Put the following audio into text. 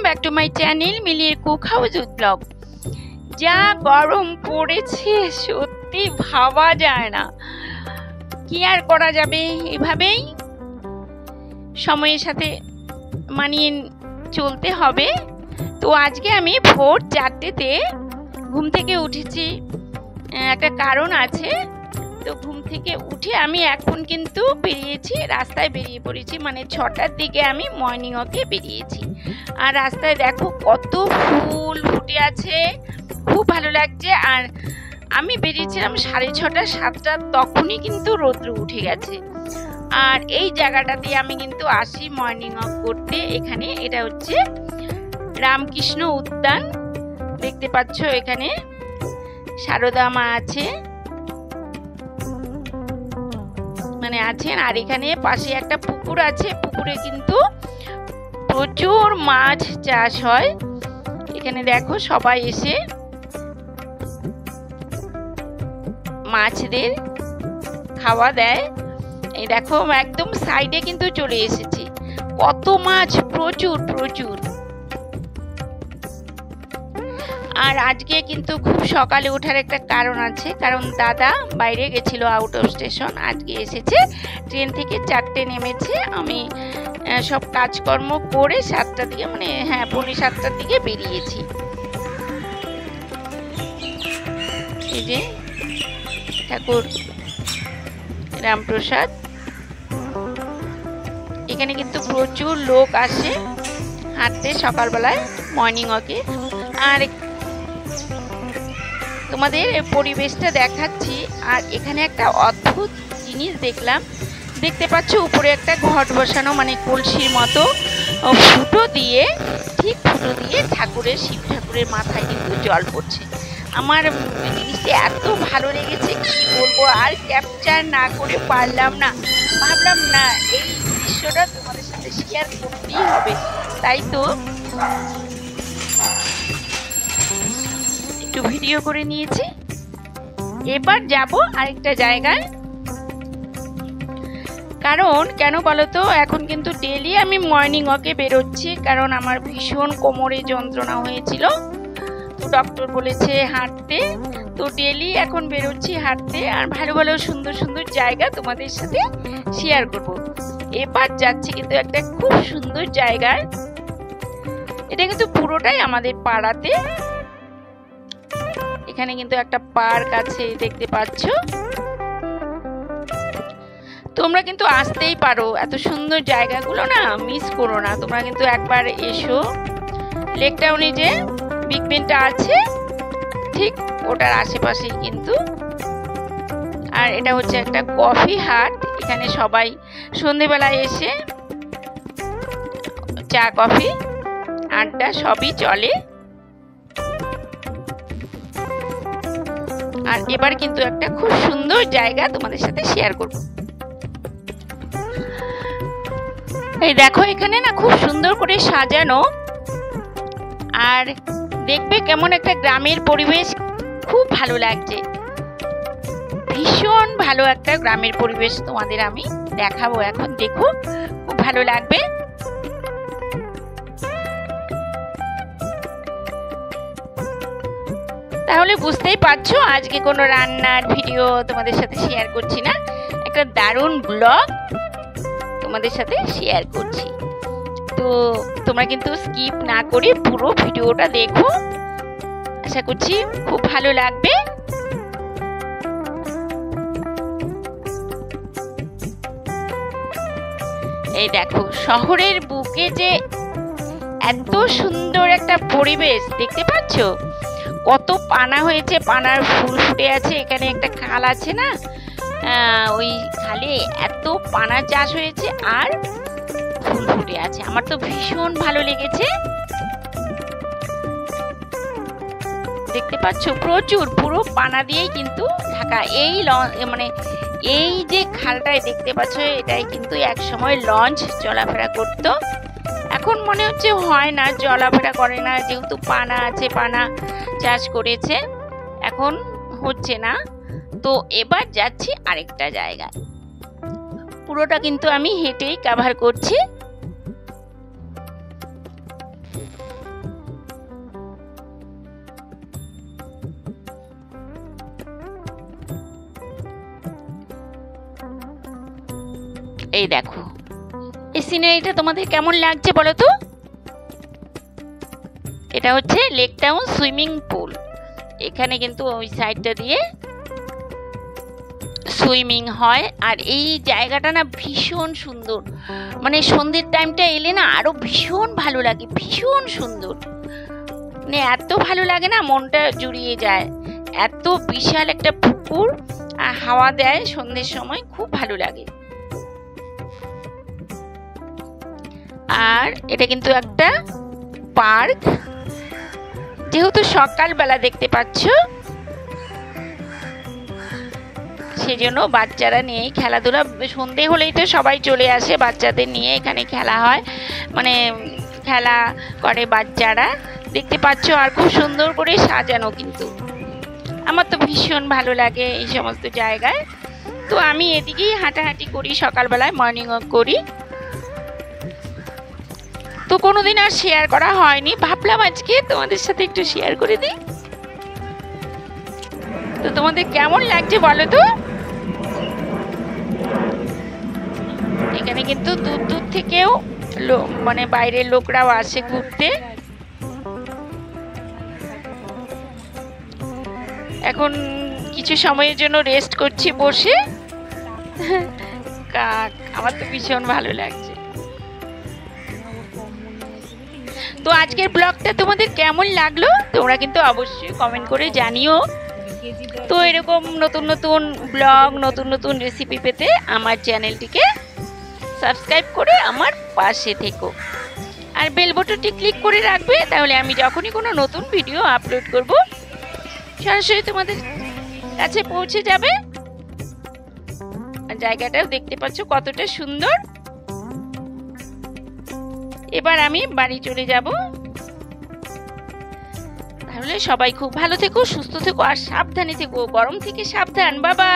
Back to my channel মিলির cook house with blog. যা গরম পড়েছে সত্যি ভাবা যায় না, কি আর করা যাবে, এভাবেই সময়ের সাথে মানিয়ে চলতে হবে। তো আজকে আমি ভোর 4টেতে ঘুম থেকে উঠেছি, একটা কারণ আছে। তো ঘুম থেকে উঠে আমি এখন কিন্তু বেরিয়েছি, রাস্তায় বেরিয়ে পড়েছি, মানে 6টার দিকে আমি মর্নিং ওয়াকে বেরিয়েছি। আর রাস্তায় দেখো কত ফুল ফুটে আছে, খুব ভালো লাগছে। আর আমি বেরিয়েছিলাম 6:30 7টা, তখনই কিন্তু রৌদ্র উঠে গেছে। আর এই জায়গাটাতে আমি কিন্তু আসি মর্নিং ওয়াক করতে। এখানে এটা হচ্ছে রামকৃষ্ণ উদ্যান, দেখতে পাচ্ছ এখানে সারদা মা আছে, মানে আছেন। আর এখানে পাশে একটা পুকুর আছে, পুকুরে কিন্তু প্রচুর মাছ চাষ হয়। এখানে দেখো সবাই এসে মাছদের খাওয়া দেয়। এই দেখো একদম সাইডে কিন্তু চলে এসেছি, কত মাছ, প্রচুর প্রচুর। আর আজকে কিন্তু খুব সকালে ওঠার একটা কারণ আছে, কারণ দাদা বাইরে গেছিল আউট অফ স্টেশন, আজকে এসেছে ট্রেন থেকে 4টে নেমেছে। আমি সব কাজকর্ম করে 7টার দিকে, মানে হ্যাঁ 6:45টার দিকে বেরিয়েছি। এই যে ঠাকুর রামপ্রসাদ, এখানে কিন্তু প্রচুর লোক আসে হাঁটতে সকালবেলায় মর্নিং ওয়াকে। আর তোমাদের পরিবেশটা দেখাচ্ছি। আর এখানে একটা অদ্ভুত জিনিস দেখলাম, দেখতে পাচ্ছ উপরে একটা ঘট বসানো, মানে কলসির মতো, ফুটো দিয়ে, ঠিক ফুটো দিয়ে ঠাকুরের, শিব ঠাকুরের মাথায় কিন্তু জল পড়ছে। আমার জিনিসটা এত ভালো লেগেছে, কি বলবো, আর ক্যাপচার না করে পারলাম না। ভাবলাম না এই দৃশ্যটা তোমাদের সাথে শেয়ার করতেই হবে, তাই তো একটু ভিডিও করে নিয়েছি। এবার যাব আরেকটা জায়গায়, কারণ কেন বলো তো, এখন কিন্তু ডেলি আমি মর্নিং ওয়াকে বেরোচ্ছি, কারণ আমার ভীষণ কোমরে যন্ত্রণা হয়েছিল, তো ডক্টর বলেছে হাঁটতে। তো ডেলি এখন বেরোচ্ছি হাঁটতে, আর ভালো ভালো সুন্দর সুন্দর জায়গা তোমাদের সাথে শেয়ার করব। এবার যাচ্ছি কিন্তু একটা খুব সুন্দর জায়গায়, এটা কিন্তু পুরোটাই আমাদের পাড়াতে। এখানে কিন্তু একটা পার্ক আছে, দেখতে পাচ্ছ। তোমরা কিন্তু আসতেই পারো, এত সুন্দর জায়গাগুলো না মিস করো না, তোমরা কিন্তু একবার এসো। লেক টাউনে যে বিগ বেনটা আছে ঠিক ওটার আশেপাশেই কিন্তু। আর এটা হচ্ছে একটা কফি হাট, এখানে সবাই সন্ধেবেলায় এসে চা কফি আড্ডা সবই চলে। আর এবার কিন্তু একটা খুব সুন্দর জায়গা তোমাদের সাথে শেয়ার করব। এই দেখো এখানে না খুব সুন্দর করে সাজানো, আর দেখবে কেমন একটা গ্রামের পরিবেশ, খুব ভালো লাগছে, ভীষণ ভালো একটা গ্রামের পরিবেশ তোমাদের আমি দেখাবো এখন, দেখো খুব ভালো লাগবে। তাহলে বুঝতেই পারছো আজকে কোনো রান্নার ভিডিও তোমাদের সাথে শেয়ার করছি না, একটা দারুণ ব্লগ তোমাদের সাথে শেয়ার করছি। তো তোমরা কিন্তু স্কিপ না করে পুরো ভিডিওটা দেখো, আশা করছি খুব ভালো লাগবে। এই দেখো শহরের বুকে যে এত সুন্দর একটা পরিবেশ, দেখতে পাচ্ছ কত পানা হয়েছে, পানার ফুল ফুটে আছে। এখানে একটা খাল আছে না, ওই খালে এত পানা চাষ হয়েছে আর ফুল ফুটে আছে, আমার তো ভীষণ ভালো লেগেছে। দেখতে পাচ্ছ প্রচুর, পুরো পানা দিয়েই কিন্তু ঢাকা। এই মানে এই যে খালটায় দেখতে পাচ্ছ, এটাই কিন্তু এক সময় লঞ্চ চলাফেরা করত, এখন মনে হচ্ছে হয় না, চলাফেরা করে না, যেহেতু পানা আছে, পানা চাষ করেছে, এখন হচ্ছে না। তো এবার যাচ্ছি আরেকটা জায়গায়, পুরোটা কিন্তু আমি হেঁটেই কভার করছি। এই দেখো, এই সিনারিটা তোমাদের কেমন লাগছে বলো তো? এটা হচ্ছে লেক টাউন সুইমিং পুল। এখানে কিন্তু ওই সাইডটা দিয়ে সুইমিং হয়। আর এই জায়গাটা না ভীষণ সুন্দর, মানে সন্ধ্যের টাইমটা এলে না আরো ভীষণ ভালো লাগে, ভীষণ সুন্দর, মানে এত ভালো লাগে না, মনটা জুড়িয়ে যায়। এত বিশাল একটা পুকুর, আর হাওয়া দেয় সন্ধ্যের সময়, খুব ভালো লাগে। আর এটা কিন্তু একটা পার্ক, যেহেতু সকালবেলা দেখতে পাচ্ছ, সেজন্য বাচ্চারা নিয়ে খেলাধুলা, সন্ধে হলেই তো সবাই চলে আসে বাচ্চাদের নিয়ে, এখানে খেলা হয়, মানে খেলা করে বাচ্চারা, দেখতে পাচ্ছ। আর খুব সুন্দর করে সাজানো, কিন্তু আমার তো ভীষণ ভালো লাগে এই সমস্ত জায়গায়। তো আমি এদিকেই হাঁটাহাঁটি করি, সকালবেলায় মর্নিং ওয়াক করি। তো কোনোদিন আর শেয়ার করা হয়নি, ভাবলাম আজকে তোমাদের সাথে একটু শেয়ার করে দিই। তো তোমাদের কেমন লাগছে বলো তো? এখানে কিন্তু দূর দূর থেকেও মানে বাইরের লোকরাও আসে ঘুরতে। এখন কিছু সময়ের জন্য রেস্ট করছি বসে। কাক, আমার তো ভীষণ ভালো লাগছে। তো আজকের ব্লগটা তোমাদের কেমন লাগলো তোমরা কিন্তু অবশ্যই কমেন্ট করে জানিও। তো এরকম নতুন নতুন ব্লগ, নতুন নতুন রেসিপি পেতে আমার চ্যানেলটিকে সাবস্ক্রাইব করে আমার পাশে থেকো, আর বেল বাটনটি ক্লিক করে রাখবে, তাহলে আমি যখনই কোনো নতুন ভিডিও আপলোড করব সরাসরি তোমাদের কাছে পৌঁছে যাবে। জায়গাটাও দেখতে পাচ্ছ কতটা সুন্দর। এবার আমি বাড়ি চলে যাব। তাহলে সবাই খুব ভালো থেকো, সুস্থ থেকো, আর সাবধানে থেকো, গরম থেকে সাবধান। বাবা।